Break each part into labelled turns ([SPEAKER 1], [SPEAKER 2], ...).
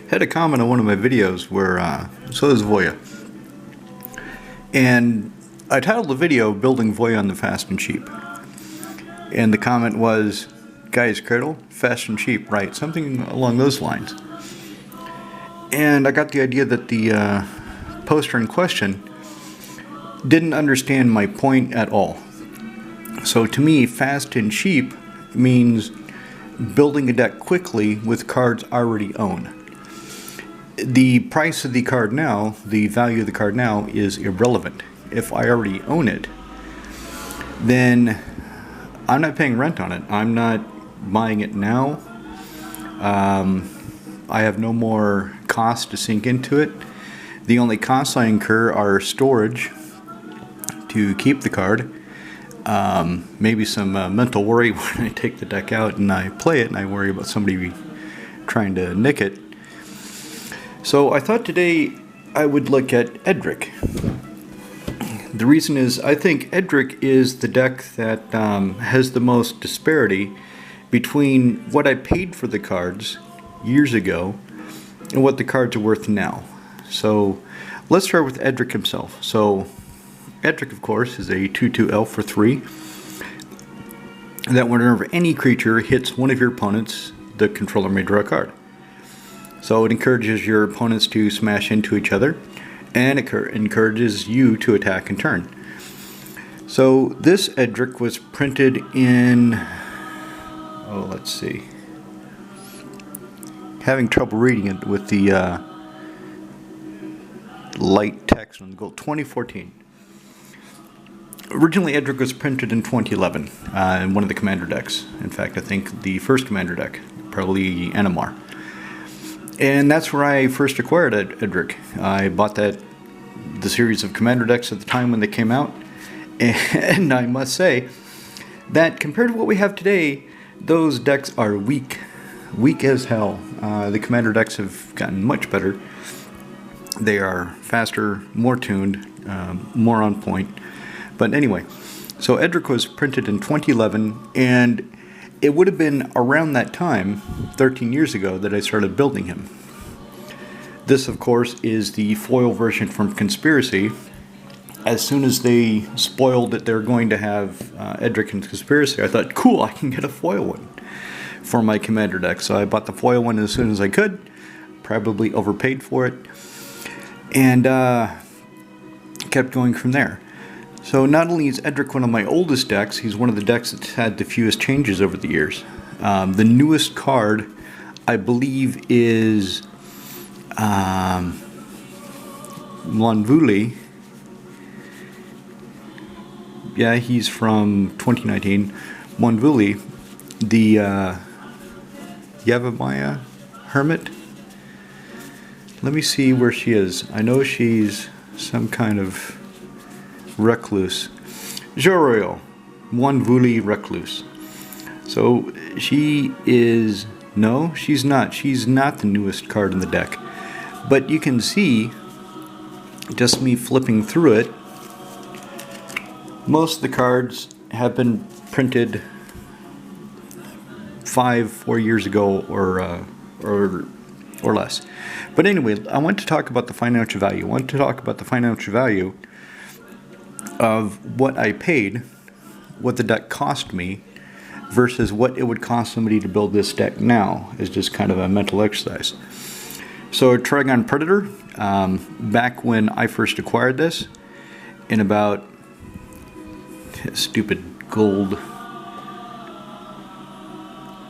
[SPEAKER 1] had a comment on one of my videos where, so is Voja. And I titled the video, Building Voja on the Fast and Cheap. And the comment was, guys, Cradle, fast and cheap, right? Something along those lines. And I got the idea that the poster in question didn't understand my point at all. So to me, fast and cheap means building a deck quickly with cards already owned. The price of the card now, the value of the card now, is irrelevant. If I already own it, then I'm not paying rent on it. I'm not buying it now. I have no more cost to sink into it. The only costs I incur are storage to keep the card. Maybe some mental worry when I take the deck out and I play it and I worry about somebody trying to nick it. So I thought today I would look at Edric. The reason is I think Edric is the deck that has the most disparity between what I paid for the cards years ago and what the cards are worth now. So let's start with Edric himself. So Edric, of course, is a 2/2 elf for 3. That whenever any creature hits one of your opponents, the controller may draw a card. So it encourages your opponents to smash into each other, and it encourages you to attack in turn. So this Edric was printed in, let's see, having trouble reading it with the light text on the gold, 2014. Originally, Edric was printed in 2011 in one of the commander decks. In fact, I think the first commander deck, probably Animar. And that's where I first acquired Edric. I bought the series of commander decks at the time when they came out. And I must say that compared to what we have today, those decks are weak. Weak as hell. The commander decks have gotten much better. They are faster, more tuned, more on point. But anyway, so Edric was printed in 2011, and it would have been around that time, 13 years ago, that I started building him. This, of course, is the foil version from Conspiracy. As soon as they spoiled that they're going to have Edric in Conspiracy, I thought, cool, I can get a foil one for my commander deck. So I bought the foil one as soon as I could, probably overpaid for it, and kept going from there. So not only is Edric one of my oldest decks, he's one of the decks that's had the fewest changes over the years. The newest card, I believe, is Monvuli. Yeah, he's from 2019. Monvuli, the Yavimaya Hermit. Let me see where she is. I know she's some kind of recluse. Joroyo, Monvuli Recluse. So she is, no, she's not. She's not the newest card in the deck. But you can see, just me flipping through it, most of the cards have been printed 4 years ago or less. But anyway, I want to talk about the financial value. I want to talk about the financial value of what I paid, what the deck cost me, versus what it would cost somebody to build this deck now, is just kind of a mental exercise. So Trigon Predator, back when I first acquired this, in about stupid gold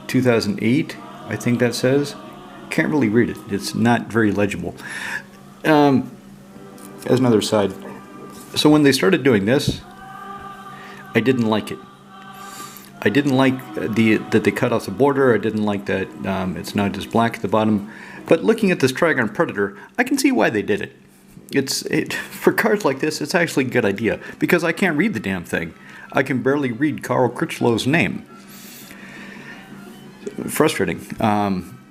[SPEAKER 1] 2008, I think that says. Can't really read it. It's not very legible. As another side. So when they started doing this, I didn't like it. I didn't like that they cut off the border. I didn't like that it's not just black at the bottom. But looking at this Trigon Predator, I can see why they did it. For cards like this, it's actually a good idea, because I can't read the damn thing. I can barely read Carl Critchlow's name. Frustrating.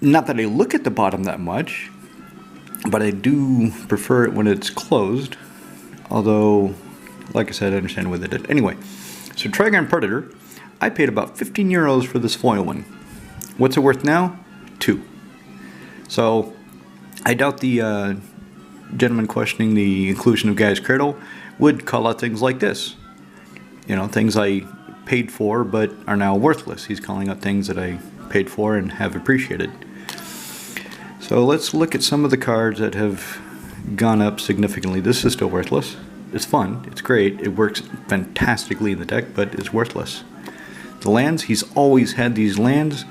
[SPEAKER 1] Not that I look at the bottom that much, but I do prefer it when it's closed. Although, like I said, I understand why they did. Anyway, so Trigon Predator, I paid about 15 euros for this foil one. What's it worth now? 2. So I doubt the gentleman questioning the inclusion of Gaea's Cradle would call out things like this. You know, things I paid for but are now worthless. He's calling out things that I paid for and have appreciated. So let's look at some of the cards that have gone up significantly. This is still worthless. It's fun. It's great. It works fantastically in the deck, but it's worthless. The lands, he's always had these lands.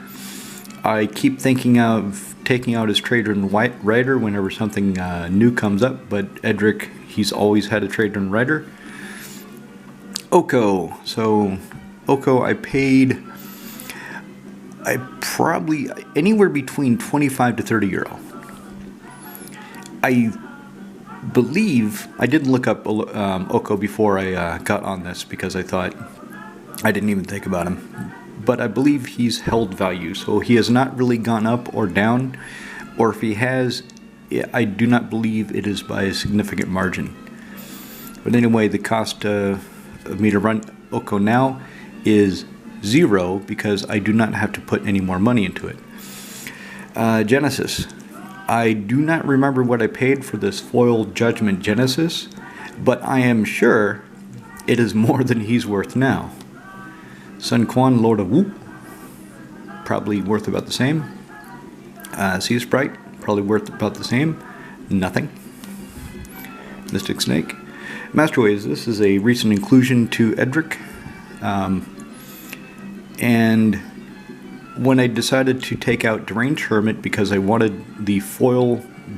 [SPEAKER 1] I keep thinking of taking out his Trader and Rider whenever something new comes up, but Edric, he's always had a Trader and Rider. Oko. So Oko, I probably anywhere between 25 to 30 euro. I believe, I didn't look up Oko before I got on this because I thought, I didn't even think about him. But I believe he's held value, so he has not really gone up or down, or if he has, I do not believe it is by a significant margin. But anyway, the cost of me to run Oko now is 0 because I do not have to put any more money into it. Genesis. I do not remember what I paid for this foil Judgment Genesis, but I am sure it is more than he's worth now. Sun Quan, Lord of Wu, probably worth about the same. Sea Sprite, probably worth about the same. Nothing. Mystic Snake. Masterways, this is a recent inclusion to Edric. And when I decided to take out Deranged Hermit because I wanted the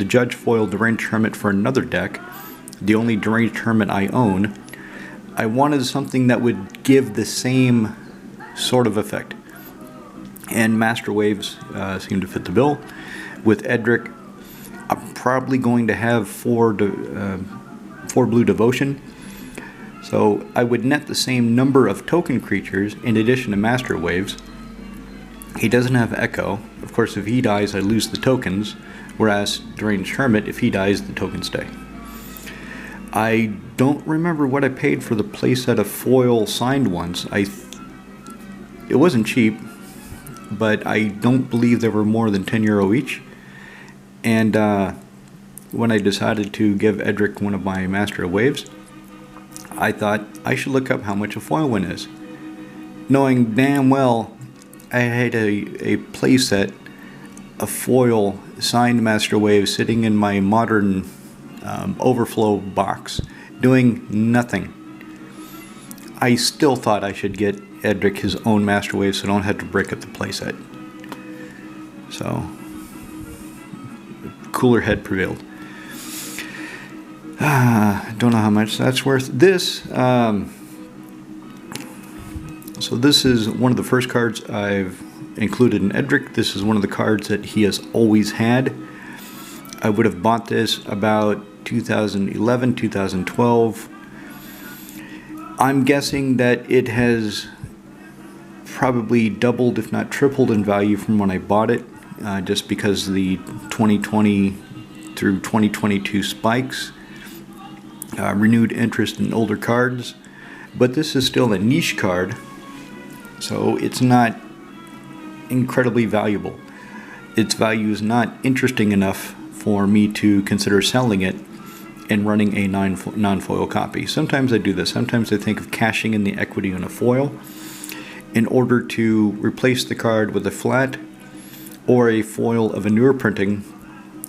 [SPEAKER 1] Judge foil Deranged Hermit for another deck, the only Deranged Hermit I own, I wanted something that would give the same sort of effect. And Master Waves seem to fit the bill. With Edric, I'm probably going to have 4 blue Devotion. So I would net the same number of token creatures in addition to Master Waves. He doesn't have Echo. Of course, if he dies, I lose the tokens. Whereas Deranged Hermit, if he dies, the tokens stay. I don't remember what I paid for the playset of foil signed ones. It wasn't cheap, but I don't believe there were more than 10 euro each. And when I decided to give Edric one of my Master Waves, I thought I should look up how much a foil one is. Knowing damn well I had a playset of foil signed Master Waves sitting in my modern overflow box, doing nothing. I still thought I should get Edric his own Master Wave so I don't have to break up the playset. So, cooler head prevailed. Don't know how much that's worth. This, so this is one of the first cards I've included in Edric. This is one of the cards that he has always had. I would have bought this about 2011, 2012. I'm guessing that it has probably doubled, if not tripled in value from when I bought it, just because the 2020 through 2022 spikes, renewed interest in older cards. But this is still a niche card, so it's not incredibly valuable. Its value is not interesting enough for me to consider selling it and running a non-foil copy. Sometimes I do this. Sometimes I think of cashing in the equity on a foil in order to replace the card with a flat or a foil of a newer printing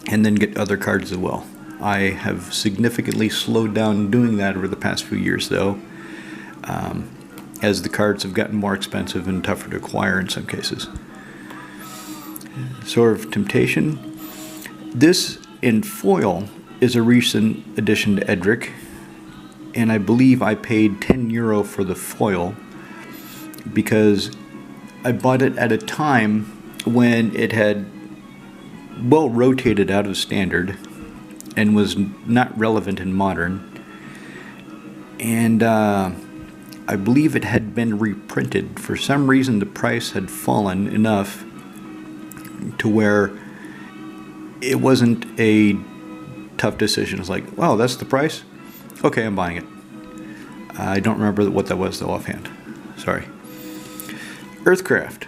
[SPEAKER 1] and then get other cards as well. I have significantly slowed down doing that over the past few years, though, as the cards have gotten more expensive and tougher to acquire in some cases. Sword of Temptation. This in foil is a recent addition to Edric, and I believe I paid 10 euro for the foil because I bought it at a time when it had well rotated out of standard and was not relevant in modern, and I believe it had been reprinted. For some reason the price had fallen enough to where it wasn't a tough decision. It's like, wow, that's the price? Okay, I'm buying it. I don't remember what that was though offhand. Sorry. Earthcraft.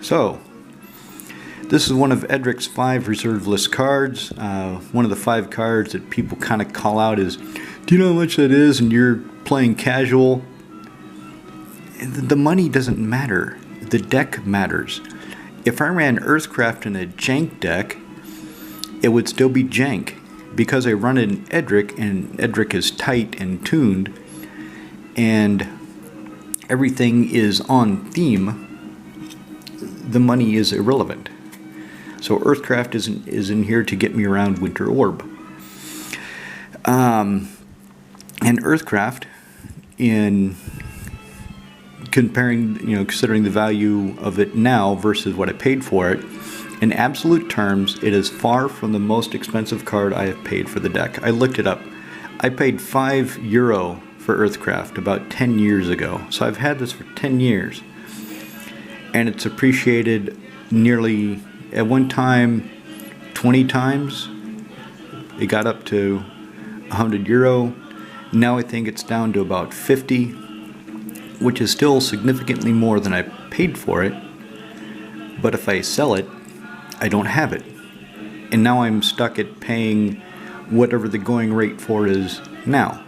[SPEAKER 1] So, This is one of Edric's 5 reserve list cards. One of the 5 cards that people kind of call out is, do you know how much that is? And you're playing casual. The money doesn't matter. The deck matters. If I ran Earthcraft in a jank deck, it would still be jank. Because I run in Edric, and Edric is tight and tuned, and everything is on theme, the money is irrelevant. So Earthcraft is in here to get me around Winter Orb. And Earthcraft, in comparing, considering the value of it now versus what I paid for it, in absolute terms, it is far from the most expensive card I have paid for the deck. I looked it up. I paid €5 for Earthcraft about 10 years ago. So I've had this for 10 years. And it's appreciated nearly, at one time, 20 times. It got up to €100. Now I think it's down to about 50, which is still significantly more than I paid for it. But if I sell it, I don't have it. And now I'm stuck at paying whatever the going rate for it is now.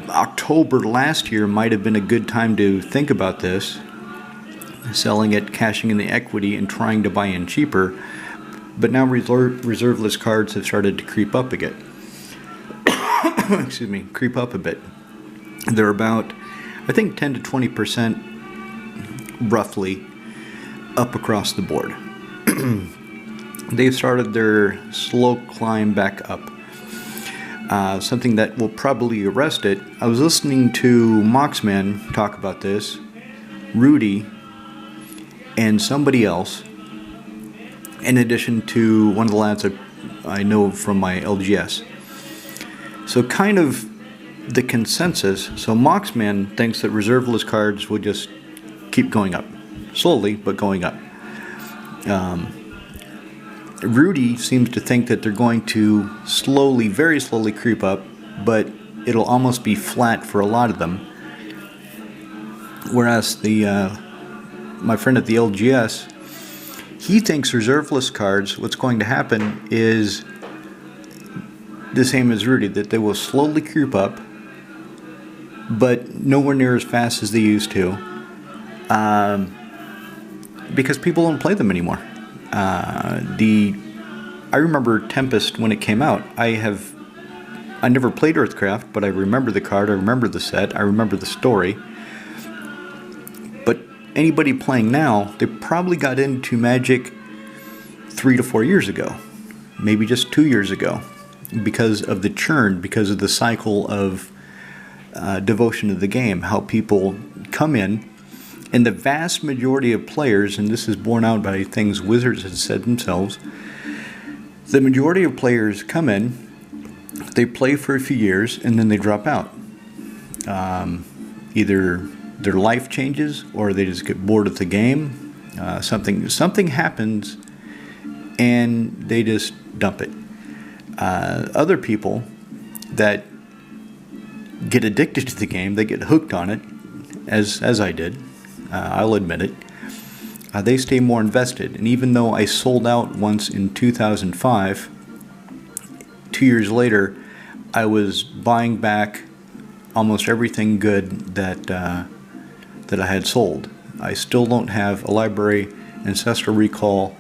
[SPEAKER 1] October last year might have been a good time to think about this, selling it, cashing in the equity, and trying to buy in cheaper. But now reserve list cards have started to creep up again. Excuse me, creep up a bit. They're about, I think, 10 to 20% roughly up across the board. They've started their slow climb back up. Something that will probably arrest it. I was listening to Moxman talk about this, Rudy, and somebody else, in addition to one of the lads I know from my LGS. So kind of the consensus, so Moxman thinks that reserve list cards will just keep going up. Slowly, but going up. Rudy seems to think that they're going to slowly, very slowly creep up, but it'll almost be flat for a lot of them. Whereas my friend at the LGS, he thinks reserve list cards, what's going to happen is the same as Rudy, that they will slowly creep up, but nowhere near as fast as they used to. Because people don't play them anymore. I remember Tempest when it came out. I never played Earthcraft, but I remember the card, I remember the set, I remember the story. But anybody playing now, they probably got into Magic 3 to 4 years ago. Maybe just 2 years ago. Because of the churn, because of the cycle of devotion to the game, how people come in. And the vast majority of players, and this is borne out by things Wizards have said themselves, the majority of players come in, they play for a few years, and then they drop out. Either their life changes, or they just get bored of the game. Something happens, and they just dump it. Other people that get addicted to the game, they get hooked on it, as I did. I'll admit it. They stay more invested. And even though I sold out once in 2005, 2 years later, I was buying back almost everything good that I had sold. I still don't have a library, Ancestral Recall.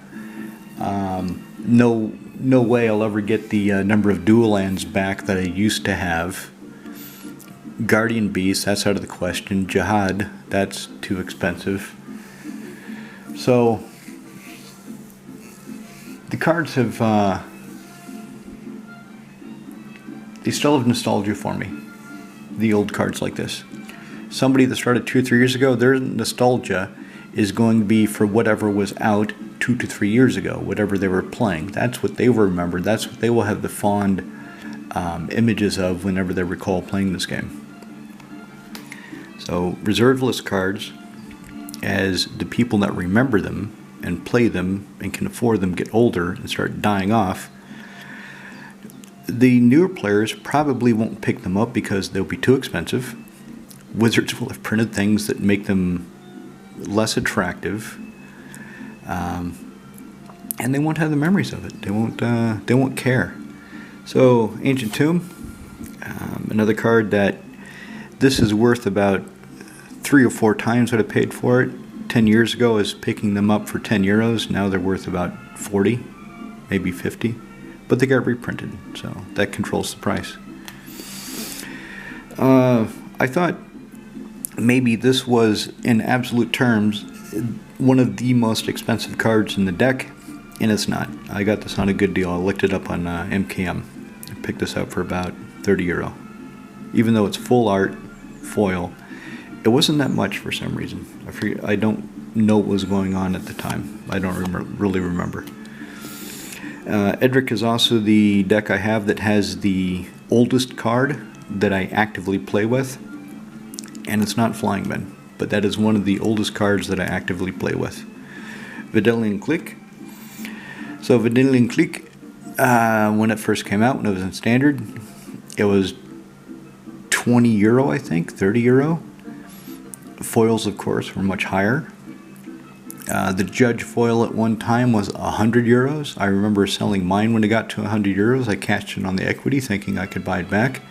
[SPEAKER 1] No way I'll ever get the number of dual lands back that I used to have. Guardian Beast, that's out of the question. Jihad, that's too expensive. So the cards have they still have nostalgia for me, the old cards like this. Somebody that started 2 or 3 years ago, their nostalgia is going to be for whatever was out 2 to 3 years ago, whatever they were playing. That's what they will remember. That's what they will have the fond images of whenever they recall playing this game. So reserve list cards, as the people that remember them and play them and can afford them get older and start dying off, the newer players probably won't pick them up because they'll be too expensive. Wizards will have printed things that make them less attractive. and they won't have the memories of it. They won't care. So Ancient Tomb, another card that this is worth about 3 or 4 times what I paid for it. 10 years ago I was picking them up for €10. Now they're worth about 40, maybe 50. But they got reprinted, so that controls the price. I thought maybe this was, in absolute terms, one of the most expensive cards in the deck, and it's not. I got this on a good deal. I looked it up on MKM. I picked this up for about €30. Even though it's full art, foil, it wasn't that much for some reason. I don't know what was going on at the time. I don't really remember. Edric is also the deck I have that has the oldest card that I actively play with, and it's not Flying Men, but that is one of the oldest cards that I actively play with. Videlian Click. So Videlian Click, when it first came out, when it was in Standard, it was €20, I think, €30. Foils, of course, were much higher. The Judge foil at one time was €100. I remember selling mine when it got to €100. I cashed in on the equity thinking I could buy it back.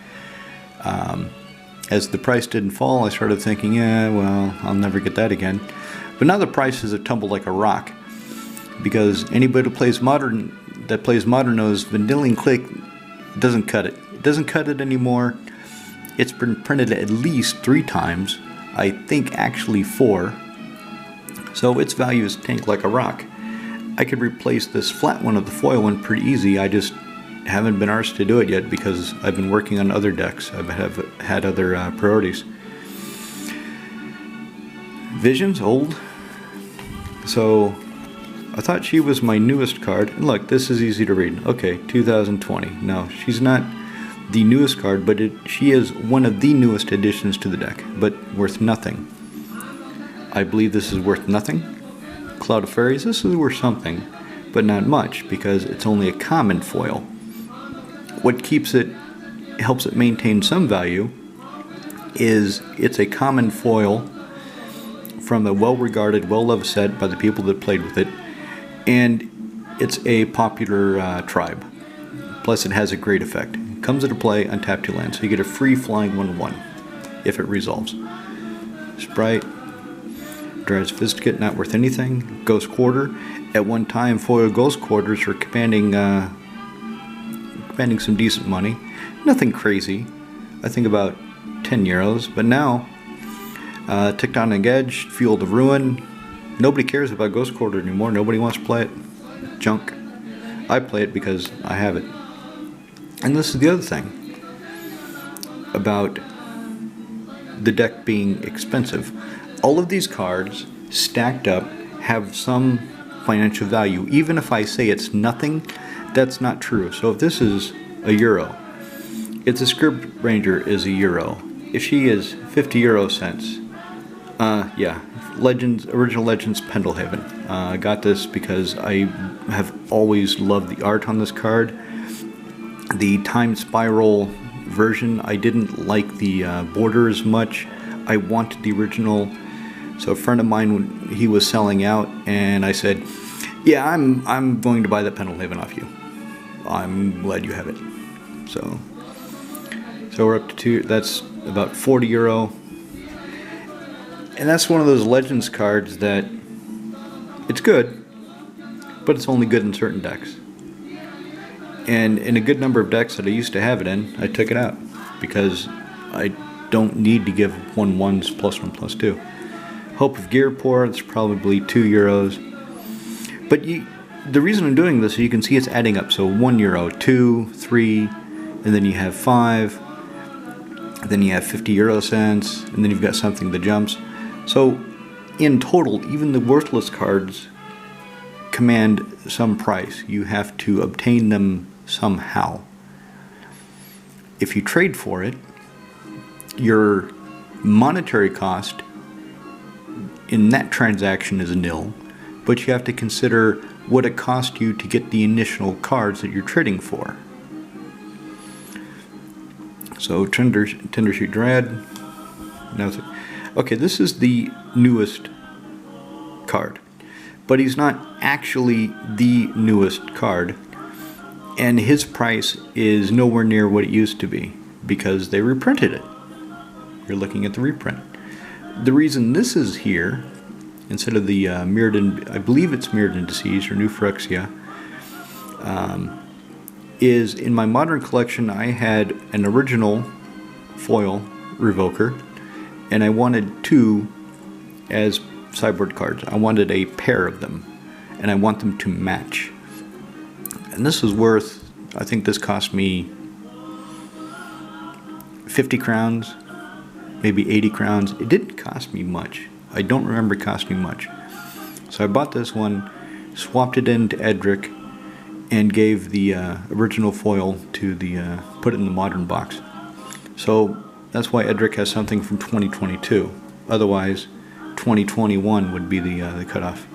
[SPEAKER 1] As the price didn't fall, I started thinking, yeah, well, I'll never get that again. But now the prices have tumbled like a rock, because anybody who plays Modern knows Videlian Click doesn't cut it. It doesn't cut it anymore. It's been printed at least 3 times. I think actually 4. So its value is tanked like a rock. I could replace this flat one of the foil one pretty easy. I just haven't been arsed to do it yet because I've been working on other decks. I've had other priorities. Vision's old. So I thought she was my newest card. And look, this is easy to read. Okay, 2020. No, she's not the newest card, but she is one of the newest additions to the deck, but worth nothing. I believe this is worth nothing. Cloud of Fairies, this is worth something, but not much, because it's only a common foil. What helps it maintain some value is it's a common foil from a well-regarded, well-loved set by the people that played with it, and it's a popular tribe. Plus it has a great effect. It comes into play, untap 2 lands, so you get a free flying 1/1 if it resolves. Sprite, Dryad's Fisticate, not worth anything. Ghost Quarter. At one time, foil Ghost Quarters were commanding some decent money. Nothing crazy. I think about €10. But now, Tectonic Edge, Field of Ruin. Nobody cares about Ghost Quarter anymore. Nobody wants to play it. Junk. I play it because I have it. And this is the other thing about the deck being expensive. All of these cards stacked up have some financial value. Even if I say it's nothing, that's not true. So if this is €1, if the Script Ranger is €1, if she is 50 euro cents, yeah, Original Legends Pendelhaven. I got this because I have always loved the art on this card. The Time Spiral version, I didn't like the border as much. I wanted the original. So a friend of mine, when he was selling out, and I said, yeah, I'm going to buy that Pendelhaven off you. I'm glad you have it. So we're up to that's about €40. And that's one of those Legends cards that it's good, but it's only good in certain decks. And in a good number of decks that I used to have it in, I took it out because I don't need to give 1/1s +1/+2. Hope of Gearport, it's probably €2. But the reason I'm doing this is you can see it's adding up. So €1, 2, 3, and then you have 5, and then you have 50 euro cents, and then you've got something that jumps. So in total, even the worthless cards command some price. You have to obtain them somehow. If you trade for it, your monetary cost in that transaction is nil, but you have to consider what it cost you to get the initial cards that you're trading for. So Tendershoot Dread. Okay, this is the newest card, but he's not actually the newest card, and his price is nowhere near what it used to be because they reprinted it. You're looking at the reprint. The reason this is here instead of the Mirrodin, I believe it's Mirrodin Indices or New Phyrexia, is in my modern collection I had an original foil revoker, and I wanted two as sideboard cards. I wanted a pair of them, and I want them to match. And this was worth, I think this cost me 50 crowns, maybe 80 crowns. It didn't cost me much. I don't remember it costing much. So I bought this one, swapped it into Edric, and gave the original foil to the, put it in the modern box. So that's why Edric has something from 2022. Otherwise, 2021 would be the cutoff.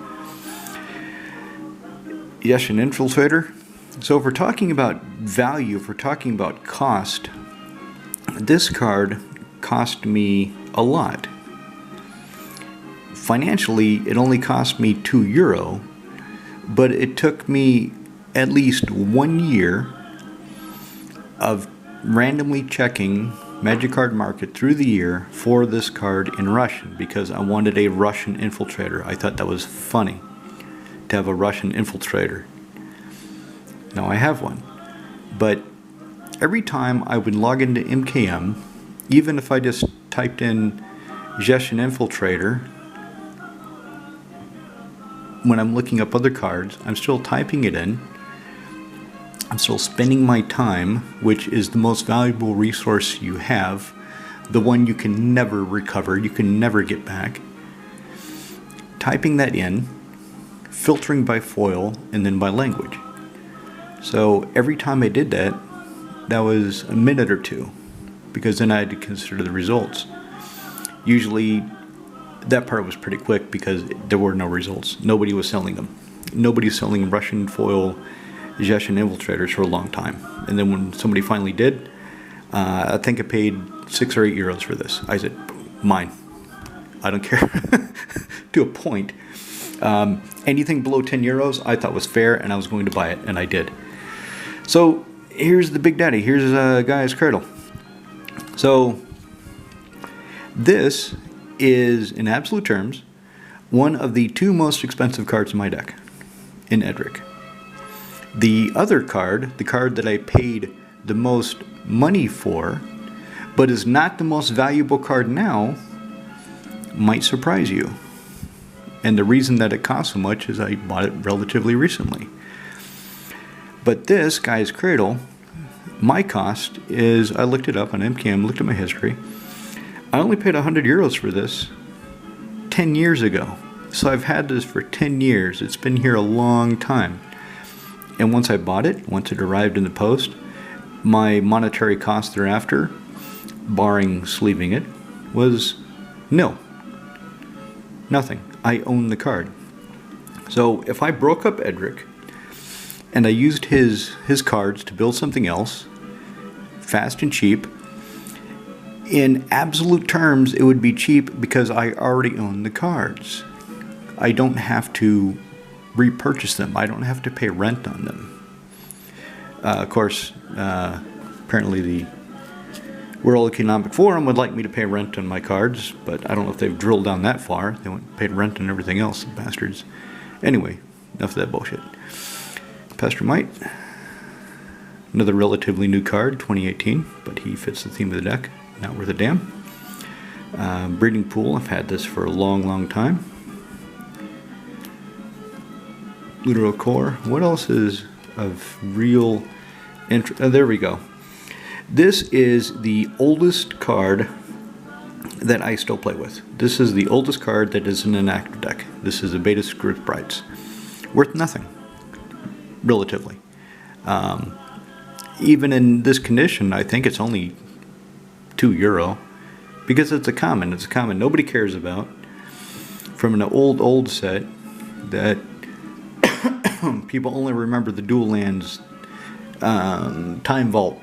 [SPEAKER 1] Yes, an Infiltrator. So if we're talking about value, if we're talking about cost, this card cost me a lot. Financially, it only cost me €2, but it took me at least 1 year of randomly checking Magic Card Market through the year for this card in Russian because I wanted a Russian Infiltrator. I thought that was funny to have a Russian Infiltrator. Now I have one, but every time I would log into MKM, even if I just typed in Russian Infiltrator, when I'm looking up other cards, I'm still typing it in. I'm still spending my time, which is the most valuable resource you have, the one you can never recover, you can never get back. Typing that in, filtering by foil, and then by language. So every time I did that, that was a minute or two, because then I had to consider the results. Usually that part was pretty quick because there were no results. Nobody was selling them. Nobody's selling Russian foil Russian Infiltrators for a long time. And then when somebody finally did, I think I paid €6 or €8 for this. I said, mine. I don't care. To a point. Anything below €10 I thought was fair, and I was going to buy it, and I did. So here's the big daddy. Here's Gaea's Cradle. So this is, in absolute terms, one of the two most expensive cards in my deck, in Edric. The other card, the card that I paid the most money for, but is not the most valuable card now, might surprise you. And the reason that it costs so much is I bought it relatively recently. But this, Gaea's Cradle, my cost is, I looked it up on MKM, looked at my history. I only paid €100 for this 10 years ago. So I've had this for 10 years. It's been here a long time. And once I bought it, once it arrived in the post, my monetary cost thereafter, barring sleeving it, was nil. Nothing. I own the card. So if I broke up Edric and I used his cards to build something else, fast and cheap, in absolute terms it would be cheap because I already own the cards. I don't have to repurchase them. I don't have to pay rent on them. Of course, apparently the World Economic Forum would like me to pay rent on my cards, but I don't know if they've drilled down that far. They went and paid rent on everything else, the bastards. Anyway, enough of that bullshit. Pastor Mite, another relatively new card, 2018, but he fits the theme of the deck. Not worth a damn. Breeding Pool, I've had this for a long, long time. Literal Core. What else is of real interest? There we go. This is the oldest card that I still play with. This is the oldest card that is in an active deck. This is a Beta Script Brights. Worth nothing, relatively. Even in this condition, I think it's only €2 because it's a common. It's a common nobody cares about. From an old set that people only remember the Dual Lands, Time Vault,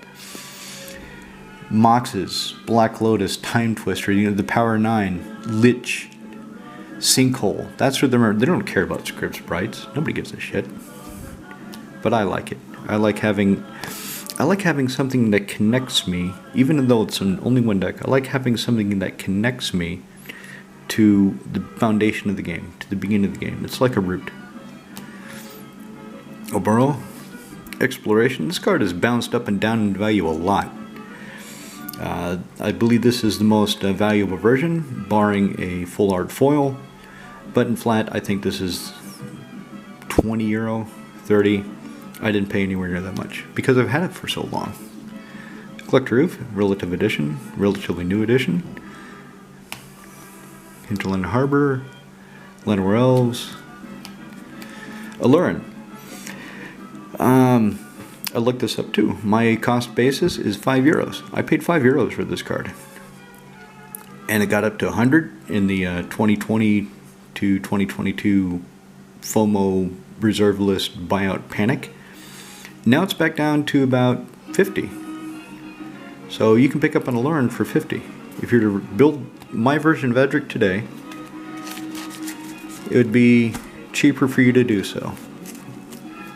[SPEAKER 1] Moxes, Black Lotus, Time Twister, the Power 9, Lich, Sinkhole. That's what they don't care about script sprites. Nobody gives a shit. But I like it. I like having something that connects me, even though it's only one deck. I like having something that connects me to the foundation of the game, to the beginning of the game. It's like a root. Oboro, Exploration. This card has bounced up and down in value a lot. I believe this is the most valuable version, barring a full art foil. But in flat, I think this is €20, 30. I didn't pay anywhere near that much because I've had it for so long. Collector Roof, Relative Edition, relatively new edition. Hinterland Harbor, Llanowar Elves, Alurin. I looked this up too. My cost basis is €5. I paid €5 for this card. And it got up to 100 in the 2020 to 2022 FOMO reserve list buyout panic. Now it's back down to about 50. So you can pick up an Alurin for 50. If you're to build my version of Edric today, it would be cheaper for you to do so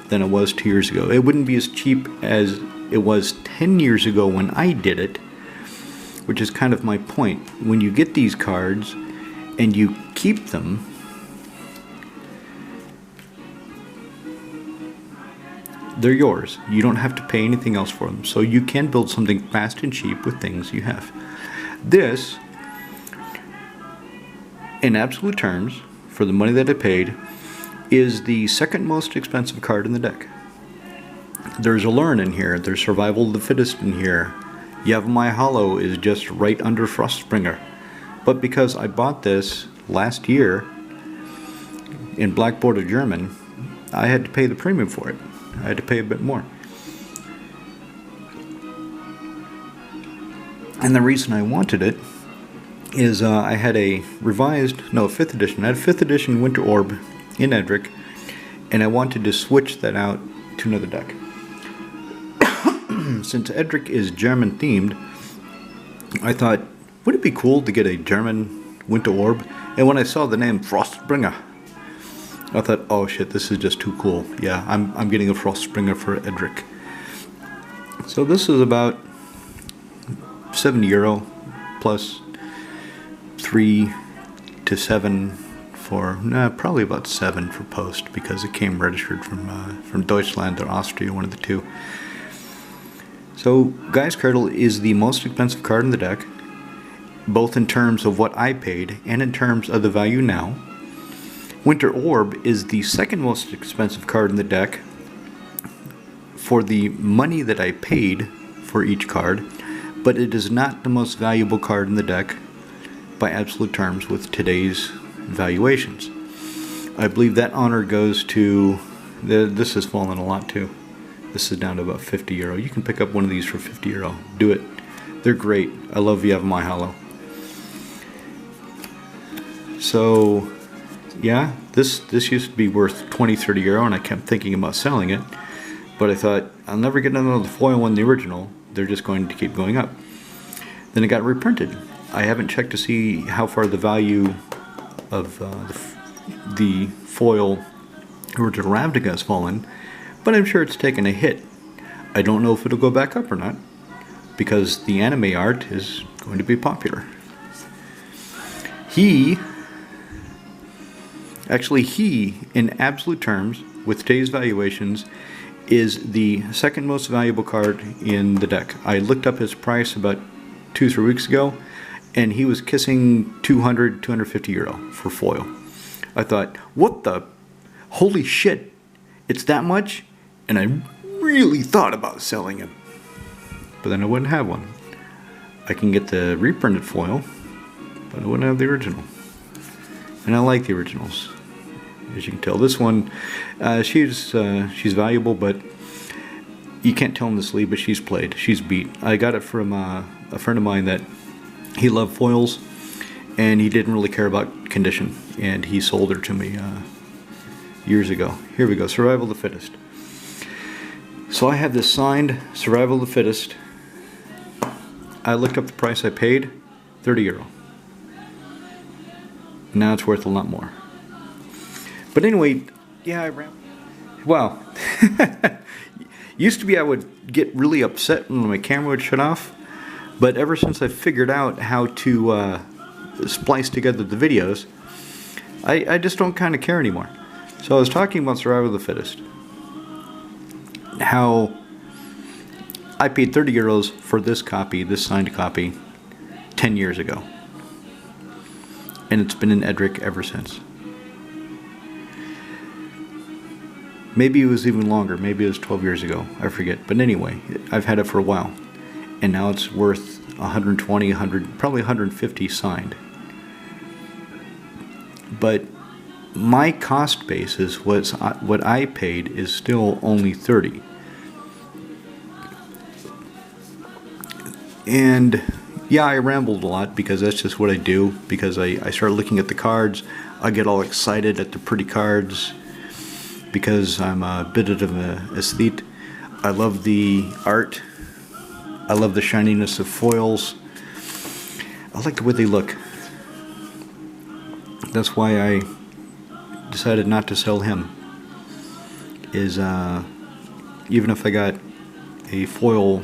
[SPEAKER 1] than it was 2 years ago. It wouldn't be as cheap as it was 10 years ago when I did it, which is kind of my point. When you get these cards and you keep them, they're yours. You don't have to pay anything else for them. So you can build something fast and cheap with things you have. This, in absolute terms, for the money that I paid, is the second most expensive card in the deck. There's Alurin in here. There's Survival of the Fittest in here. Yavimaya Hollow is just right under Frostbringer. But because I bought this last year in Black Border German, I had to pay the premium for it. I had to pay a bit more. And the reason I wanted it is I had a fifth edition. I had a 5th edition Winter Orb in Edric, and I wanted to switch that out to another deck. Since Edric is German themed, I thought, would it be cool to get a German Winter Orb? And when I saw the name Frostbringer, I thought, oh shit, this is just too cool. Yeah, I'm getting a Frostbringer for Edric. So this is about €70 plus 3 to 7 for, probably about 7 for post, because it came registered from Deutschland or Austria, one of the two. So Gaea's Cradle is the most expensive card in the deck, both in terms of what I paid and in terms of the value now. Winter Orb is the second most expensive card in the deck for the money that I paid for each card, but it is not the most valuable card in the deck by absolute terms with today's valuations. I believe that honor goes to, this has fallen a lot too. This is down to about €50. You can pick up one of these for €50. Do it. They're great. I love Yavimaya Hollow. So yeah, this used to be worth €20-30, and I kept thinking about selling it, but I thought, I'll never get another foil on the original. They're just going to keep going up. Then it got reprinted. I haven't checked to see how far the value of the foil original Ravnica has fallen, but I'm sure it's taken a hit. I don't know if it'll go back up or not, because the anime art is going to be popular. He, in absolute terms, with today's valuations, is the second most valuable card in the deck. I looked up his price about 2-3 weeks ago, and he was kissing €200-250 for foil. I thought, what the holy shit, it's that much? And I really thought about selling him, but then I wouldn't have one. I can get the reprinted foil, but I wouldn't have the original. And I like the originals. As you can tell, this one, she's valuable, but you can't tell in the sleeve, but she's played. She's beat. I got it from a friend of mine that he loved foils, and he didn't really care about condition, and he sold her to me years ago. Here we go, Survival of the Fittest. So I have this signed Survival of the Fittest. I looked up the price I paid, €30. Now it's worth a lot more. But anyway, yeah, I ran. Well, used to be I would get really upset when my camera would shut off, but ever since I figured out how to splice together the videos, I just don't kind of care anymore. So I was talking about Survival of the Fittest. How I paid 30 euros for this copy, this signed copy, 10 years ago. And it's been in Edric ever since. Maybe it was even longer. Maybe it was 12 years ago. I forget. But anyway, I've had it for a while. And now it's worth 120, 100, probably 150 signed. But my cost basis was what I paid is still only 30. And yeah, I rambled a lot because that's just what I do. Because I start looking at the cards, I get all excited at the pretty cards. Because I'm a bit of an aesthete. I love the art. I love the shininess of foils. I like the way they look. That's why I decided not to sell him. Is even if I got a foil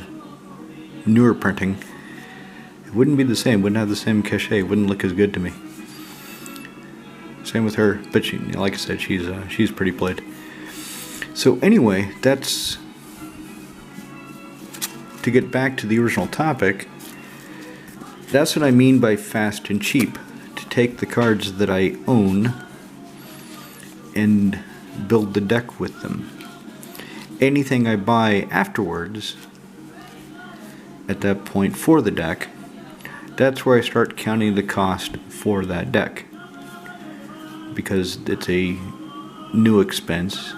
[SPEAKER 1] newer printing, it wouldn't be the same. Wouldn't have the same cachet. Wouldn't look as good to me. Same with her, but she, like I said, she's pretty played. So anyway, that's to get back to the original topic. That's what I mean by fast and cheap. To take the cards that I own and build the deck with them. Anything I buy afterwards, at that point for the deck, that's where I start counting the cost for that deck. Because it's a new expense.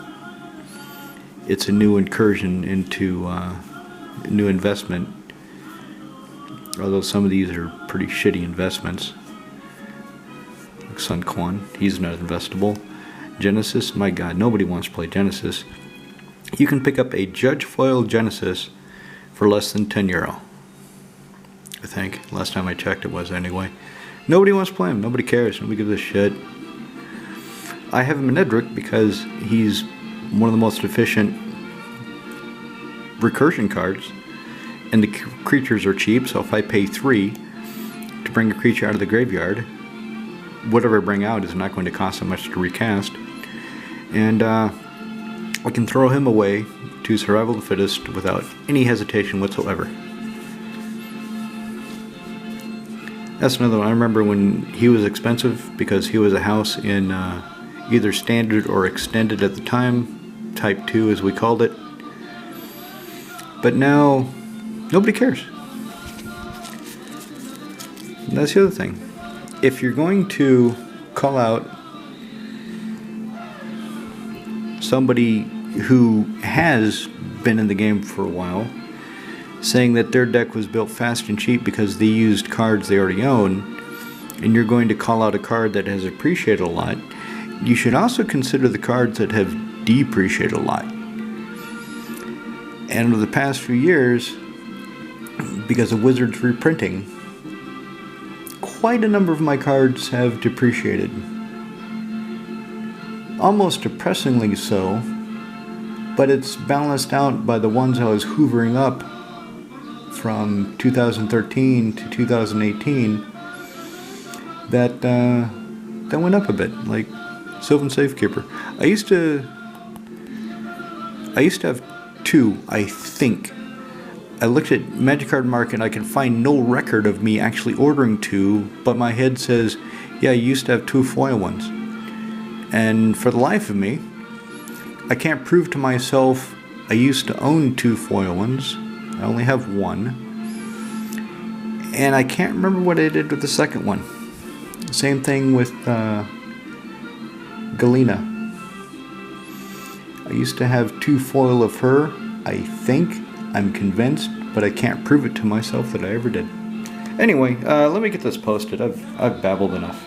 [SPEAKER 1] It's a new incursion into new investment. Although some of these are pretty shitty investments. Like Sun Quan, he's not investable. Genesis, my god, nobody wants to play Genesis. You can pick up a Judge Foil Genesis for less than 10 euro. I think. Last time I checked it was anyway. Nobody wants to play him. Nobody cares. Nobody gives a shit. I have him in Edric because he's one of the most efficient recursion cards, and the creatures are cheap. So if I pay 3 to bring a creature out of the graveyard, whatever I bring out is not going to cost so much to recast, and I can throw him away to Survival of the Fittest without any hesitation whatsoever. That's another one. I remember when he was expensive because he was a house in either standard or extended at the time, type 2 as we called it. But now nobody cares. And that's the other thing. If you're going to call out somebody who has been in the game for a while, saying that their deck was built fast and cheap because they used cards they already own, and you're going to call out a card that has appreciated a lot, you should also consider the cards that have depreciated a lot. And over the past few years, because of Wizards reprinting, quite a number of my cards have depreciated. Almost depressingly so, but it's balanced out by the ones I was hoovering up from 2013 to 2018 that went up a bit, like Sylvan Safekeeper. I used to have 2, I think. I looked at Magic Card Market and I could find no record of me actually ordering 2, but my head says, yeah, you used to have 2 foil ones. And for the life of me, I can't prove to myself I used to own 2 foil ones. I only have 1. And I can't remember what I did with the second one. Same thing with Gaea. I used to have 2 foil of her, I think. I'm convinced, but I can't prove it to myself that I ever did. Anyway, let me get this posted. I've babbled enough.